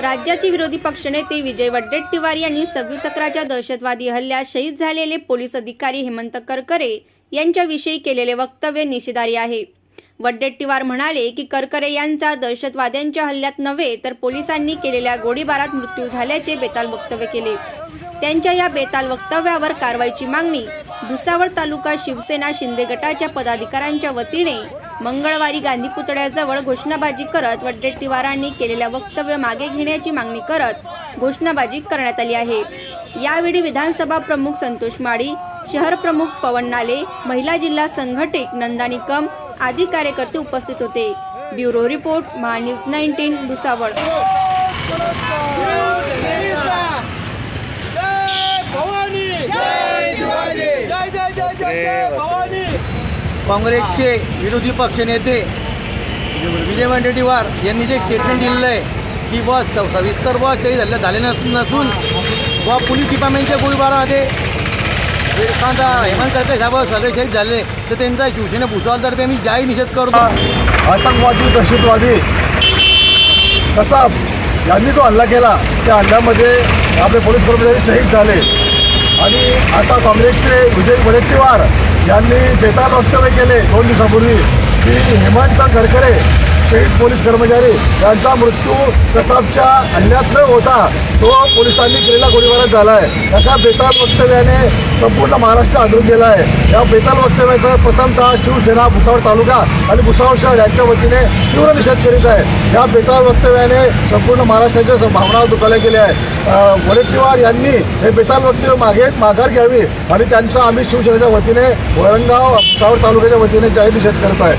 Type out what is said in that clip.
राज्याचे विरोधी पक्षनेते विजय वडेट्टीवार यांनी 26/11च्या दहशतवादी हल्ल्यात शहीद झालेले पोलीस अधिकारी हेमंत करकरे यांच्याविषयी केलेले वक्तव्य निषेधार्ह आहे। वडेट्टीवार म्हणाले की करकरे यांचा दहशतवाद्यांच्या हल्ल्यात नव्हे तर पोलिसांनी केलेल्या गोळीबारात मृत्यू झाल्याचे बेताल वक्तव्य केले। त्यांच्या या बेताल वक्तव्यावर कारवाईची मागणी भुसावळ तालुका शिवसेना शिंदे गटाच्या पदाधिकाऱ्यांच्या वतीने मंगळवारी गांधी पुतळ्याजवळ घोषणाबाजी करत वडेट्टीवारांनी केलेल्या वक्तव्य मागे घेण्याची मागणी करत घोषणाबाजी करण्यात आली आहे। यावेळी विधानसभा प्रमुख संतोष माळी, शहर प्रमुख पवन नाले, महिला जिल्हा संघटक नंदा निकम आदी कार्यकर्ते उपस्थित होते। Bureau report Mahanews 19 Bhusawal. काँग्रेसचे विरोधी पक्षनेते विजय वडेट्टीवार यांनी जे स्टेटमेंट दिलेलं आहे की बस सविस्तर शहीद हल्ला झाले नसून पोलीस डिपार्टमेंटच्या गोळीबारामध्ये हेमंत करकरे साहेब सगळे शहीद झाले तर त्यांचा शिवसेना भुसावळतर्फे आम्ही जाहीर निषेध करतो। आतंकवादी दहशतवादी कसाब यांनी जो हल्ला केला त्या हल्ल्यामध्ये आपले पोलीस कर्मचारी शहीद झाले आणि आता काँग्रेसचे विजय वडेट्टीवार यांनी बेताल वक्तव्य केले 2 दिवसापूर्वी की हेमंत करकरे शहीद पोलीस कर्मचारी यांचा मृत्यू कसाबच्या हल्ल्यात न होता तो पोलिसांनी केलेल्या गोळीबारात झाला आहे। अशा बेताल वक्तव्याने संपूर्ण महाराष्ट्र आदळून गेला आहे। या बेताल वक्तव्याचा प्रथमतः शिवसेना भुसावळ तालुका आणि भुसावळ शहर यांच्या वतीने तीव्र निषेध करीत आहे। या बेताल वक्तव्याने संपूर्ण महाराष्ट्राच्या भावना दुखावल्या गेल्या आहेत। वडेट्टीवार यांनी हे बेताल वक्तव्य माघार घ्यावी आणि त्यांचा आम्ही शिवसेनेच्या वतीने वरणगाव भुसावळ तालुक्याच्या वतीने जाहीर निषेध करत आहे।